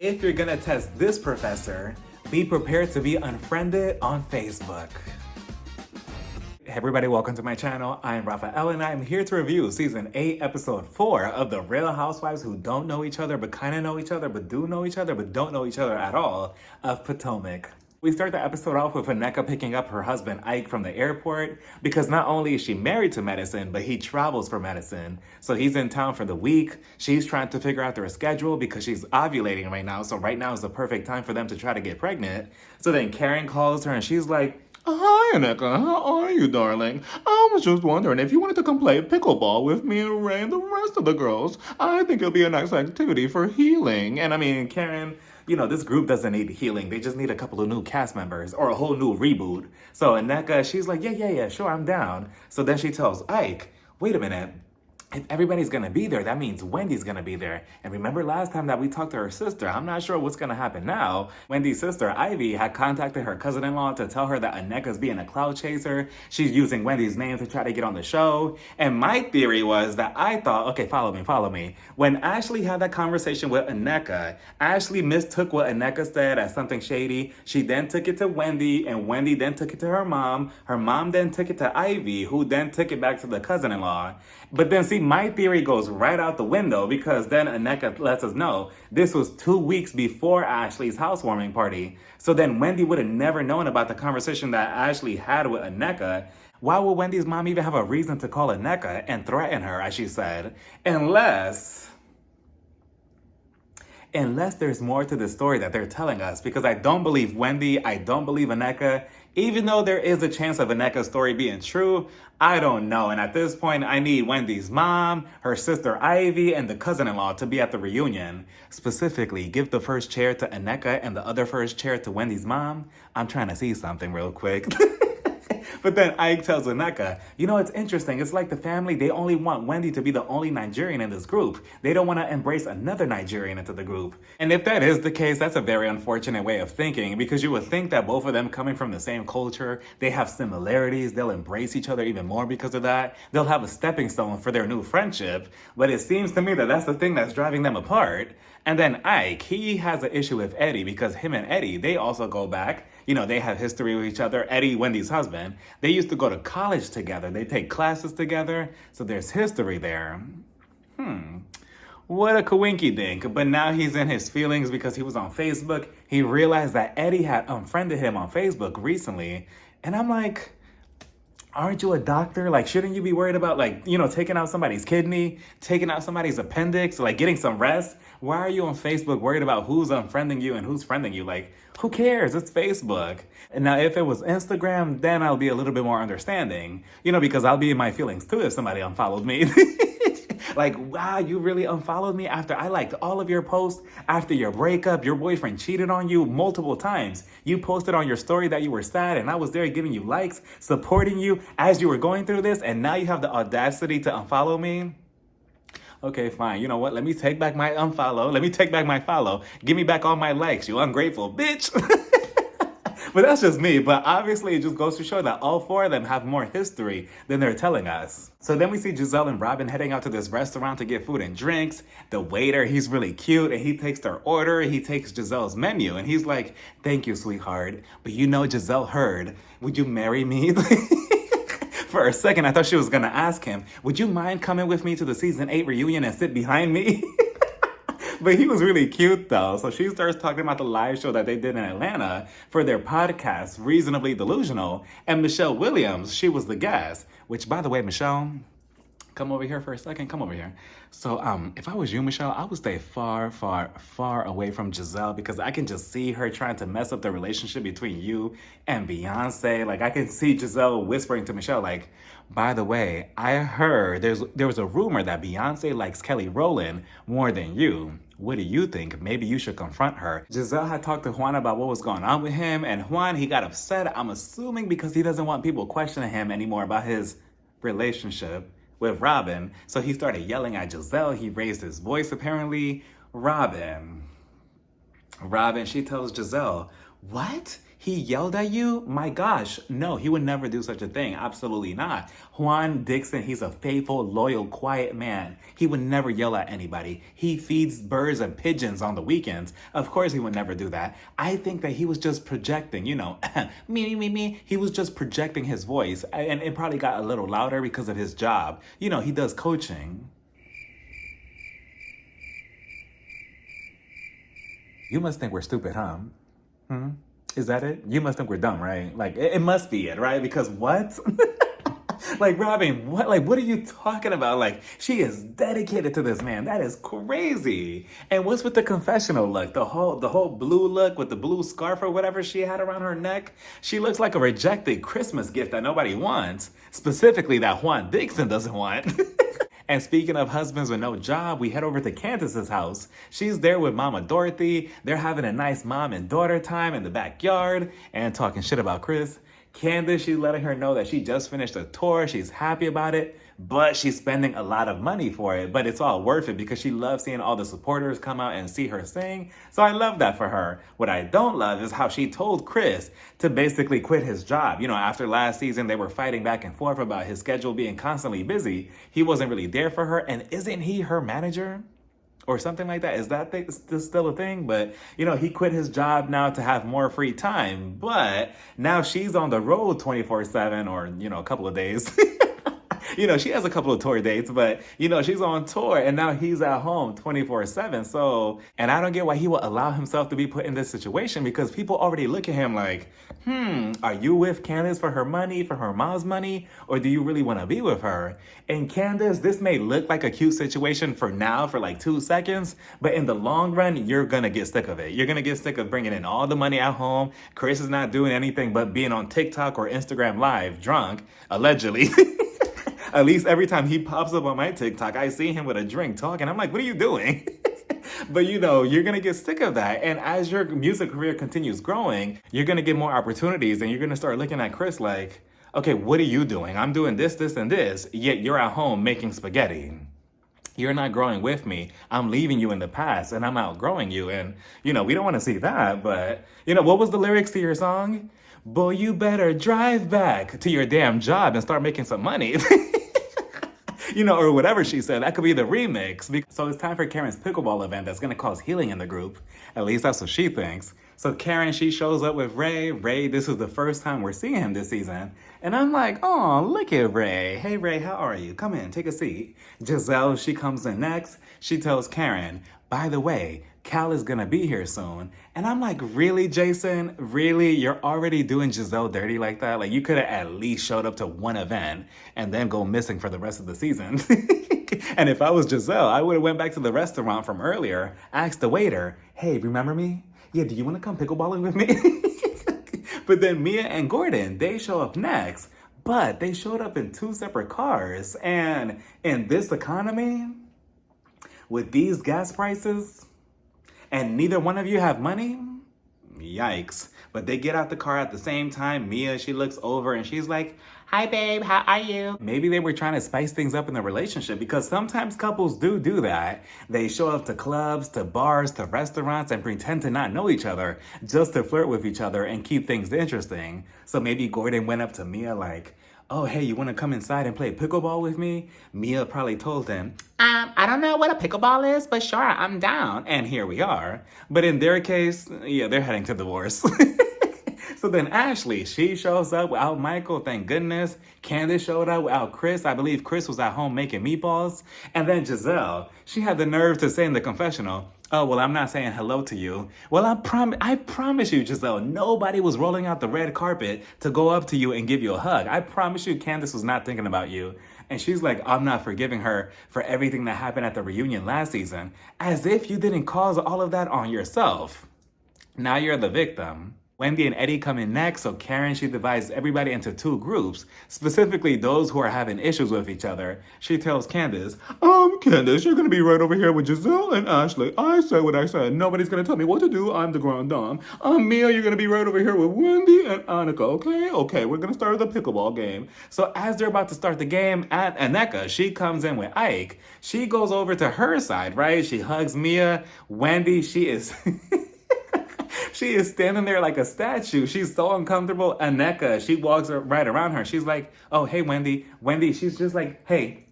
If you're gonna test this professor, be prepared to be unfriended on Facebook. Hey everybody, welcome to my channel. I'm Raphael and I'm here to review season 8, episode 4 of the Real Housewives who don't know each other, but kind of know each other, but do know each other, but don't know each other at all, of Potomac. We start the episode off with Nneka picking up her husband Ike from the airport because not only is she married to medicine, but he travels for medicine. So he's in town for the week. She's trying to figure out their schedule because she's ovulating right now. So right now is the perfect time for them to try to get pregnant. So then Karen calls her and she's like, "Hi, Nneka. How are you, darling? I was just wondering if you wanted to come play pickleball with me and Ray and the rest of the girls. I think it'll be a nice activity for healing." And I mean, Karen, you know, this group doesn't need healing. They just need a couple of new cast members or a whole new reboot. So Nneka, she's like, yeah, sure, I'm down. So then she tells Ike, wait a minute. If everybody's gonna be there, that means Wendy's gonna be there. And remember last time that we talked to her sister, I'm not sure what's gonna happen now. Wendy's sister, Ivy, had contacted her cousin-in-law to tell her that Nneka's being a clout chaser. She's using Wendy's name to try to get on the show. And my theory was that I thought, okay, follow me. When Ashley had that conversation with Nneka, Ashley mistook what Nneka said as something shady. She then took it to Wendy, and Wendy then took it to her mom. Her mom then took it to Ivy, who then took it back to the cousin-in-law. But then see, my theory goes right out the window because then Nneka lets us know this was 2 weeks before Ashley's housewarming party. So then Wendy would have never known about the conversation that Ashley had with Nneka. Why would Wendy's mom even have a reason to call Nneka and threaten her, as she said? Unless there's more to the story that they're telling us, because I don't believe Wendy, I don't believe Nneka. Even though there is a chance of Nneka's story being true, I don't know. And at this point, I need Wendy's mom, her sister Ivy, and the cousin-in-law to be at the reunion. Specifically, give the first chair to Nneka and the other first chair to Wendy's mom. I'm trying to see something real quick. But then Ike tells Nneka, you know, it's interesting. It's like the family, they only want Wendy to be the only Nigerian in this group. They don't want to embrace another Nigerian into the group. And if that is the case, that's a very unfortunate way of thinking, because you would think that both of them coming from the same culture, they have similarities. They'll embrace each other even more because of that. They'll have a stepping stone for their new friendship. But it seems to me that that's the thing that's driving them apart. And then Ike, he has an issue with Eddie because him and Eddie, they also go back. You know, they have history with each other. Eddie, Wendy's husband, they used to go to college together. They take classes together. So there's history there. What a coinky dink. But now he's in his feelings because he was on Facebook. He realized that Eddie had unfriended him on Facebook recently. And I'm like, aren't you a doctor? Like, shouldn't you be worried about, like, you know, taking out somebody's kidney, taking out somebody's appendix, like getting some rest? Why are you on Facebook worried about who's unfriending you and who's friending you? Like, who cares? It's Facebook. And now if it was Instagram, then I'll be a little bit more understanding, you know, because I'll be in my feelings too if somebody unfollowed me. Like, wow, you really unfollowed me after I liked all of your posts, after your breakup, your boyfriend cheated on you multiple times. You posted on your story that you were sad and I was there giving you likes, supporting you as you were going through this, and now you have the audacity to unfollow me? Okay, fine. You know what? Let me take back my unfollow. Let me take back my follow. Give me back all my likes, you ungrateful bitch. But that's just me. But obviously, it just goes to show that all four of them have more history than they're telling us. So then we see Giselle and Robin heading out to this restaurant to get food and drinks. The waiter, he's really cute, and he takes their order. He takes Giselle's menu, and he's like, "Thank you, sweetheart. But you know Giselle heard. Would you marry me?" For a second, I thought she was going to ask him, "Would you mind coming with me to the season 8 reunion and sit behind me?" But he was really cute, though. So she starts talking about the live show that they did in Atlanta for their podcast, Reasonably Delusional. And Michelle Williams, she was the guest. Which, by the way, Michelle, come over here for a second. Come over here. So if I was you, Michelle, I would stay far, far, far away from Giselle because I can just see her trying to mess up the relationship between you and Beyonce. Like, I can see Giselle whispering to Michelle, like, by the way, I heard there was a rumor that Beyonce likes Kelly Rowland more than you. What do you think? Maybe you should confront her. Giselle had talked to Juan about what was going on with him, and Juan, he got upset, I'm assuming because he doesn't want people questioning him anymore about his relationship with Robin. So he started yelling at Giselle. He raised his voice, apparently. Robin, she tells Giselle, "What? He yelled at you? My gosh, no, he would never do such a thing. Absolutely not. Juan Dixon, he's a faithful, loyal, quiet man. He would never yell at anybody. He feeds birds and pigeons on the weekends. Of course, he would never do that. I think that he was just projecting, me. He was just projecting his voice, and it probably got a little louder because of his job. He does coaching. You must think we're stupid, huh? Is that it? You must think we're dumb, right? Like, it must be it, right? Because what? Like, Robin, what? Like, what are you talking about? Like, she is dedicated to this man. That is crazy. And what's with the confessional look? The whole blue look with the blue scarf or whatever she had around her neck? She looks like a rejected Christmas gift that nobody wants. Specifically, that Juan Dixon doesn't want. And speaking of husbands with no job, we head over to Candiace's house. She's there with Mama Dorothy. They're having a nice mom and daughter time in the backyard and talking shit about Chris. Candiace, she's letting her know that she just finished a tour. She's happy about it, but she's spending a lot of money for it. But it's all worth it because she loves seeing all the supporters come out and see her sing. So I love that for her. What I don't love is how she told Chris to basically quit his job. After last season, they were fighting back and forth about his schedule being constantly busy. He wasn't really there for her. And isn't he her manager? Or something like that. Is that still a thing? But, he quit his job now to have more free time. But now she's on the road 24/7 or, a couple of days. She has a couple of tour dates, but, she's on tour and now he's at home 24/7. So, and I don't get why he will allow himself to be put in this situation because people already look at him like, are you with Candiace for her money, for her mom's money, or do you really want to be with her? And Candiace, this may look like a cute situation for now, for like 2 seconds, but in the long run, you're going to get sick of it. You're going to get sick of bringing in all the money at home. Chris is not doing anything but being on TikTok or Instagram Live, drunk, allegedly. At least every time he pops up on my TikTok, I see him with a drink talking. I'm like, what are you doing? But you're going to get sick of that. And as your music career continues growing, you're going to get more opportunities and you're going to start looking at Chris like, okay, what are you doing? I'm doing this, this, and this, yet you're at home making spaghetti. You're not growing with me. I'm leaving you in the past and I'm outgrowing you. And, we don't want to see that. But, what was the lyrics to your song? Boy, you better drive back to your damn job and start making some money. Or whatever she said. That could be the remix. So it's time for Karen's pickleball event that's going to cause healing in the group. At least that's what she thinks. So Karen, she shows up with Ray. Ray, this is the first time we're seeing him this season. And I'm like, oh, look at Ray. Hey, Ray, how are you? Come in, take a seat. Giselle, she comes in next. She tells Karen, by the way, Cal is gonna be here soon. And I'm like, really, Jason? Really? You're already doing Giselle dirty like that? Like, you could have at least showed up to one event and then go missing for the rest of the season. And if I was Giselle, I would have went back to the restaurant from earlier, asked the waiter, hey, remember me? Yeah, do you want to come pickleballing with me? But then Mia and Gordon, they show up next. But they showed up in 2 separate cars. And in this economy, with these gas prices, and neither one of you have money? Yikes. But they get out the car at the same time. Mia, she looks over and she's like, hi, babe, how are you? Maybe they were trying to spice things up in the relationship because sometimes couples do that. They show up to clubs, to bars, to restaurants and pretend to not know each other just to flirt with each other and keep things interesting. So maybe Gordon went up to Mia like, oh, hey, you want to come inside and play pickleball with me? Mia probably told him, I don't know what a pickleball is, but sure, I'm down. And here we are. But in their case, yeah, they're heading to divorce. So then Ashley, she shows up without Michael, thank goodness. Candiace showed up without Chris. I believe Chris was at home making meatballs. And then Giselle, she had the nerve to say in the confessional, oh, well, I'm not saying hello to you. Well, I promise you, Giselle, nobody was rolling out the red carpet to go up to you and give you a hug. I promise you, Candiace was not thinking about you. And she's like, I'm not forgiving her for everything that happened at the reunion last season. As if you didn't cause all of that on yourself. Now you're the victim. Wendy and Eddie come in next, so Karen, she divides everybody into 2 groups, specifically those who are having issues with each other. She tells Candiace, Candiace, you're gonna be right over here with Giselle and Ashley. I said what I said. Nobody's gonna tell me what to do. I'm the grand dame. Mia, you're gonna be right over here with Wendy and Nneka, okay? Okay, we're gonna start the pickleball game. So as they're about to start the game, Nneka, she comes in with Ike. She goes over to her side, right? She hugs Mia. Wendy, she is... She is standing there like a statue. She's so uncomfortable. Nneka, she walks right around her. She's like, oh, hey, Wendy. Wendy, she's just like, hey.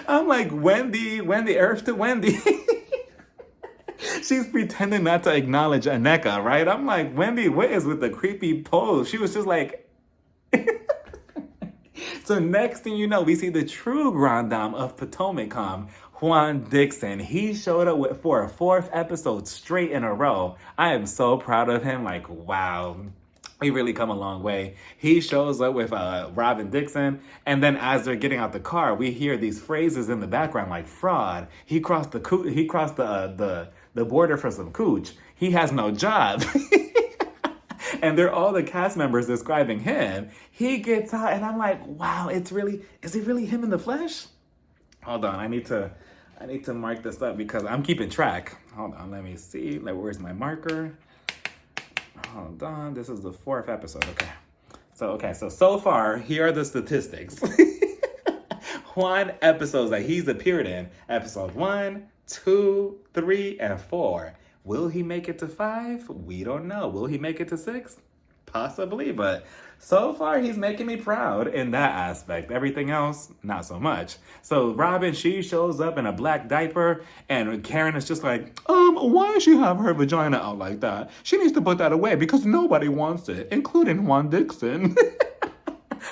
I'm like, Wendy, earth to Wendy. She's pretending not to acknowledge Nneka, right? I'm like, Wendy, what is with the creepy pose? She was just like... So next thing you know, we see the true grand dame of Potomac, Juan Dixon. He showed up for a 4th episode straight in a row. I am so proud of him. Like, wow. He really come a long way. He shows up with Robin Dixon, and then as they're getting out the car, we hear these phrases in the background like fraud. He crossed the border for some cooch. He has no job. And they're all the cast members describing him. He gets out, and I'm like, wow, is it really him in the flesh? Hold on, I need to mark this up because I'm keeping track. Hold on, let me see. Like, where's my marker? Hold on, this is the 4th episode. Okay. So far, here are the statistics. 1 episodes that he's appeared in. Episode 1, 2, 3, and 4. Will he make it to 5? We don't know. Will he make it to 6? Possibly, but so far he's making me proud in that aspect. Everything else, not so much. So Robin, she shows up in a black diaper, and Karen is just like, why does she have her vagina out like that? She needs to put that away because nobody wants it, including Juan Dixon.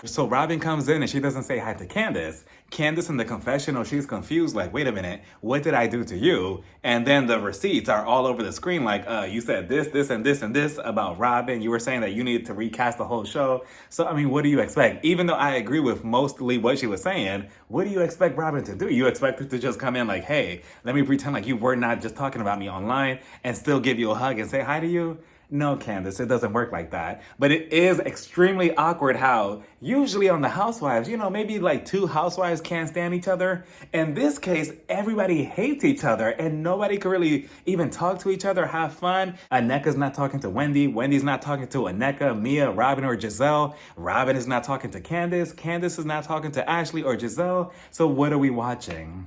So Robin comes in and she doesn't say hi to Candiace. Candiace in the confessional, she's confused, like, wait a minute, what did I do to you? And then the receipts are all over the screen, like, you said this, and this about Robin. You were saying that you needed to recast the whole show. So, I mean, what do you expect? Even though I agree with mostly what she was saying, what do you expect Robin to do? You expect her to just come in like, hey, let me pretend like you were not just talking about me online and still give you a hug and say hi to you? No, Candiace, it doesn't work like that. But it is extremely awkward how usually on the Housewives, maybe like 2 housewives can't stand each other. In this case, everybody hates each other and nobody can really even talk to each other, have fun. Nneka's not talking to Wendy. Wendy's not talking to Nneka, Mia, Robin, or Giselle. Robin is not talking to Candiace. Candiace is not talking to Ashley or Giselle. So what are we watching?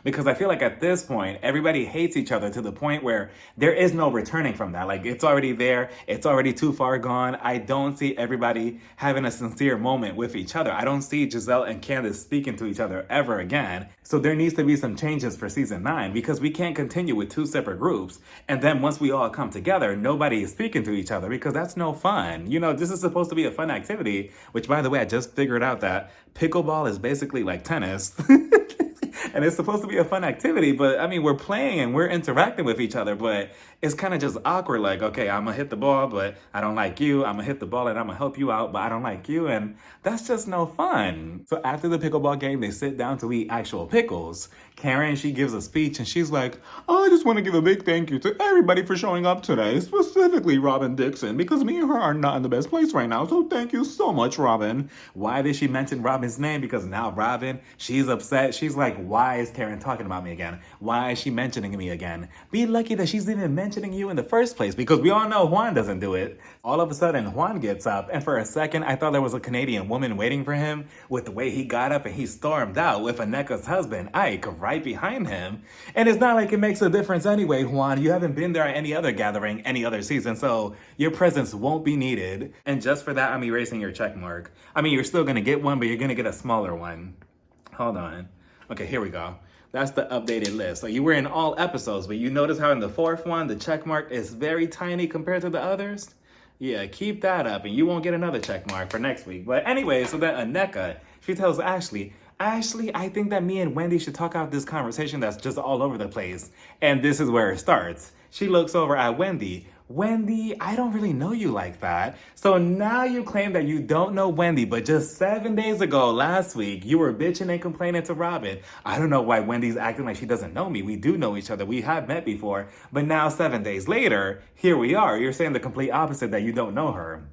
Because I feel like at this point, everybody hates each other to the point where there is no returning from that. Like, it's already there. It's already too far gone. I don't see everybody having a sincere moment with each other. I don't see Giselle and Candiace speaking to each other ever again. So there needs to be some changes for season 9 because we can't continue with 2 separate groups. And then once we all come together, nobody is speaking to each other because that's no fun. This is supposed to be a fun activity, which, by the way, I just figured out that pickleball is basically like tennis. And it's supposed to be a fun activity, but I mean, we're playing and we're interacting with each other, but it's kind of just awkward. Like, okay, I'm gonna hit the ball, but I don't like you. I'm gonna hit the ball and I'm gonna help you out, but I don't like you. And that's just no fun. So after the pickleball game, they sit down to eat actual pickles. Karen, she gives a speech and she's like, I just want to give a big thank you to everybody for showing up today, specifically Robin Dixon, because me and her are not in the best place right now. So thank you so much, Robin. Why did she mention Robin's name? Because now Robin, she's upset. She's like, why is Karen talking about me again? Why is she mentioning me again? Be lucky that she's even mentioning you in the first place, because we all know Juan doesn't do it. All of a sudden, Juan gets up, and for a second, I thought there was a Canadian woman waiting for him with the way he got up and he stormed out with Nneka's husband, Ike, right behind him. And it's not like it makes a difference anyway, Juan. You haven't been there at any other gathering, any other season, so your presence won't be needed. And just for that, I'm erasing your check mark. I mean, you're still gonna get one, but you're gonna get a smaller one. Hold on. Okay, here we go. That's the updated list. So you were in all episodes, but you notice how in the 4th one, the check mark is very tiny compared to the others? Yeah, keep that up and you won't get another check mark for next week. But anyway, so then Nneka, she tells Ashley, I think that me and Wendy should talk out this conversation that's just all over the place. And this is where it starts. She looks over at Wendy. Wendy, I don't really know you like that. So now you claim that you don't know Wendy, but just 7 days ago, last week, you were bitching and complaining to Robin. I don't know why Wendy's acting like she doesn't know me. We do know each other. We have met before. But now 7 days later, here we are. You're saying the complete opposite, that you don't know her.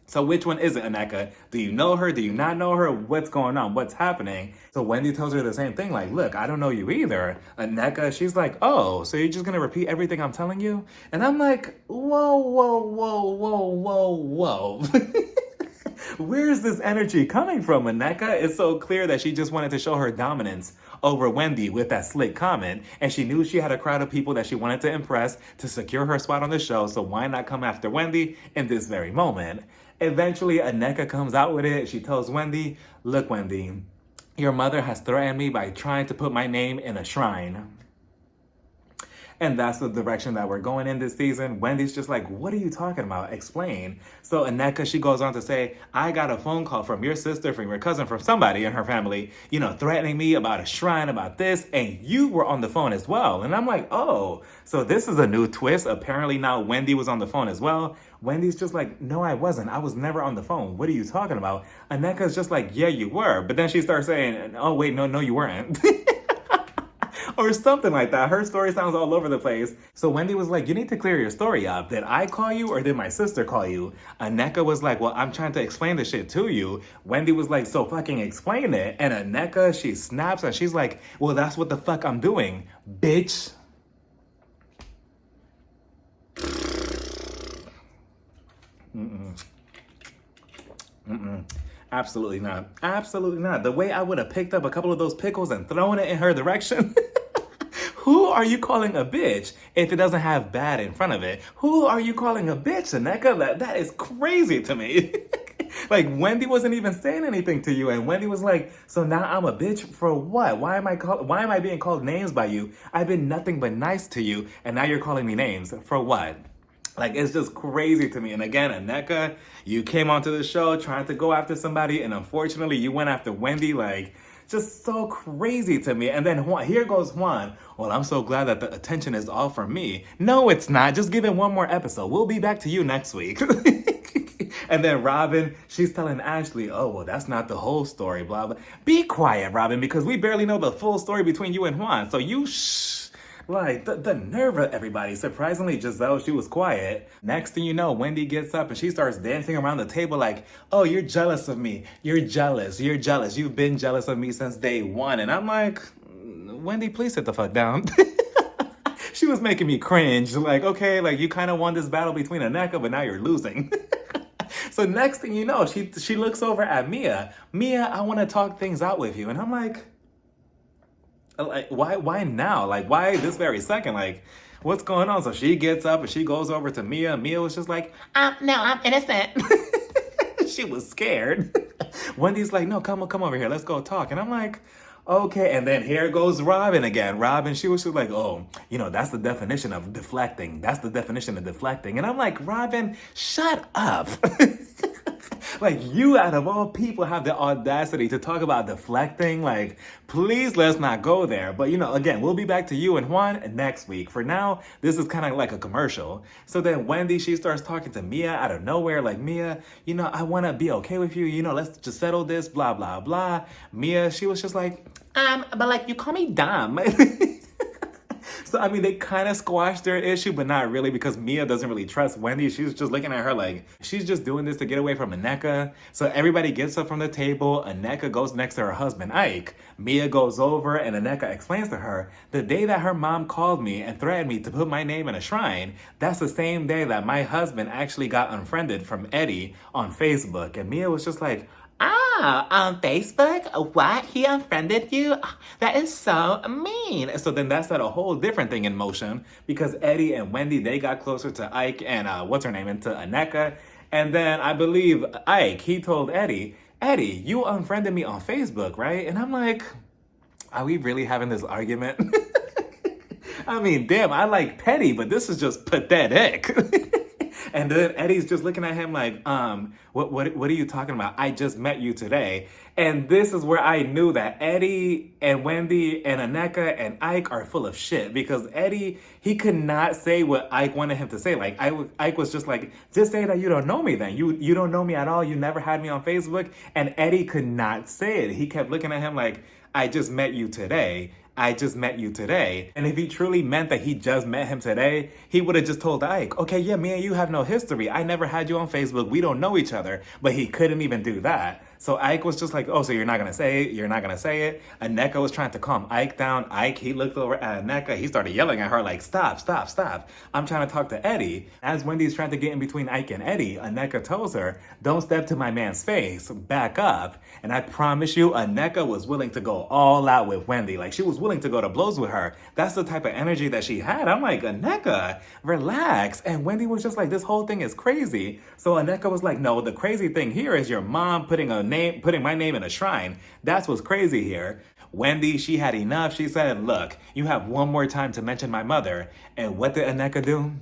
So which one is it, Nneka? Do you know her? Do you not know her? What's going on? What's happening? So Wendy tells her the same thing, like, look, I don't know you either. Nneka, she's like, oh, so you're just going to repeat everything I'm telling you? And I'm like, whoa. Where is this energy coming from, Nneka? It's so clear that she just wanted to show her dominance over Wendy with that slick comment, and she knew she had a crowd of people that she wanted to impress to secure her spot on the show, so why not come after Wendy in this very moment? Eventually, Nneka comes out with it. She tells Wendy, look, Wendy, your mother has threatened me by trying to put my name in a shrine. And that's the direction that we're going in this season. Wendy's just like, what are you talking about? Explain. So Nneka, she goes on to say, I got a phone call from your sister, from your cousin, from somebody in her family, threatening me about a shrine, about this, and you were on the phone as well. And I'm like, oh, so this is a new twist. Apparently now Wendy was on the phone as well. Wendy's just like, no, I wasn't. I was never on the phone. What are you talking about? Nneka's just like, yeah, you were. But then she starts saying, oh, wait, no, you weren't. Or something like that. Her story sounds all over the place. So Wendy was like, you need to clear your story up. Did I call you or did my sister call you? Nneka was like, well, I'm trying to explain this shit to you. Wendy was like, so fucking explain it. And Nneka, she snaps and she's like, well, that's what the fuck I'm doing, bitch. Absolutely not. Absolutely not. The way I would have picked up a couple of those pickles and thrown it in her direction. Who are you calling a bitch if it doesn't have bad in front of it? Who are you calling a bitch, Nneka? That is crazy to me. Like, Wendy wasn't even saying anything to you, and Wendy was like, so now I'm a bitch for what? Why am I being called names by you? I've been nothing but nice to you, and now you're calling me names. For what? Like, it's just crazy to me. And again, Nneka, you came onto the show trying to go after somebody, and unfortunately, you went after Wendy. Like, just so crazy to me. And then here goes Juan. Well, I'm so glad that the attention is all for me. No, it's not. Just give it one more episode. We'll be back to you next week. And then Robin, she's telling Ashley, oh, well, that's not the whole story, blah, blah. Be quiet, Robin, because we barely know the full story between you and Juan. So you shh. Like, the nerve of everybody. Surprisingly, Giselle, she was quiet. Next thing you know, Wendy gets up and she starts dancing around the table like, oh, you're jealous of me. You're jealous. You're jealous. You've been jealous of me since day one. And I'm like, Wendy, please sit the fuck down. She was making me cringe. Like, okay, like, you kind of won this battle between Nneka, but now you're losing. So next thing you know, she looks over at Mia. Mia, I want to talk things out with you. And I'm like, why now? Like, why this very second? Like, what's going on? So she gets up and she goes over to Mia. Mia was just like, no, I'm innocent. She was scared. Wendy's like, no, come over here. Let's go talk. And I'm like, okay. And then here goes Robin again. Robin, she was just like, oh, that's the definition of deflecting. That's the definition of deflecting. And I'm like, Robin, shut up. Like, you out of all people have the audacity to talk about deflecting. Like, please, let's not go there. But, again, we'll be back to you and Juan next week. For now, this is kind of like a commercial. So then Wendy, she starts talking to Mia out of nowhere. Like, Mia, I want to be okay with you. Let's just settle this, blah, blah, blah. Mia, she was just like, but like, you call me dumb. So, I mean, they kind of squashed their issue, but not really, because Mia doesn't really trust Wendy. She's just looking at her like, she's just doing this to get away from Nneka. So everybody gets up from the table. Nneka goes next to her husband, Ike. Mia goes over and Nneka explains to her, the day that her mom called me and threatened me to put my name in a shrine, that's the same day that my husband actually got unfriended from Eddie on Facebook. And Mia was just like, on Facebook? What? He unfriended you? That is so mean. So then that set a whole different thing in motion, because Eddie and Wendy, they got closer to Ike and into Nneka. And then I believe Ike, he told Eddie, you unfriended me on Facebook, right? And I'm like, are we really having this argument? I mean, damn, I like petty, but this is just pathetic. And then Eddie's just looking at him like, what are you talking about? I just met you today. And this is where I knew that Eddie and Wendy and Nneka and Ike are full of shit, because Eddie, he could not say what Ike wanted him to say. Like, Ike was just like, just say that you don't know me then. You don't know me at all. You never had me on Facebook. And Eddie could not say it. He kept looking at him like, I just met you today. I just met you today. And if he truly meant that he just met him today, he would have just told Ike, okay, yeah, me and you have no history. I never had you on Facebook. We don't know each other. But he couldn't even do that. So Ike was just like, oh, so you're not gonna say it? You're not gonna say it? Nneka was trying to calm Ike down. Ike, he looked over at Nneka. He started yelling at her like, stop, stop, stop. I'm trying to talk to Eddie. As Wendy's trying to get in between Ike and Eddie, Nneka tells her, don't step to my man's face. Back up. And I promise you, Nneka was willing to go all out with Wendy. Like, she was willing to go to blows with her. That's the type of energy that she had. I'm like, Nneka, relax. And Wendy was just like, this whole thing is crazy. So Nneka was like, no, the crazy thing here is your mom putting my name in a shrine. That's what's crazy here. Wendy, she had enough. She said, look, you have one more time to mention my mother. And what did Nneka do?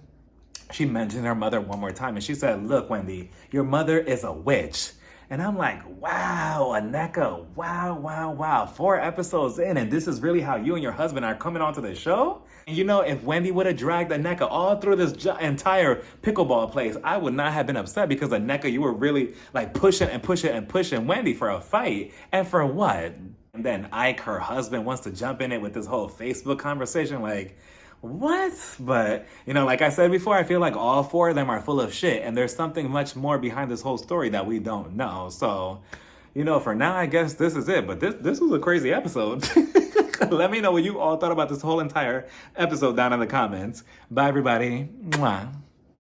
She mentioned her mother one more time. And she said, look, Wendy, your mother is a witch. And I'm like, wow, Nneka, wow, wow, wow. 4 episodes in, and this is really how you and your husband are coming onto the show? And you know, if Wendy would have dragged Nneka all through this entire pickleball place, I would not have been upset because Nneka, you were really like pushing and pushing and pushing Wendy for a fight. And for what? And then Ike, her husband, wants to jump in it with this whole Facebook conversation, like, what? But, you know, like I said before, I feel like all 4 of them are full of shit, and there's something much more behind this whole story that we don't know. So, you know, for now, I guess this is it. But this was a crazy episode. Let me know what you all thought about this whole entire episode down in the comments. Bye, everybody. Mwah.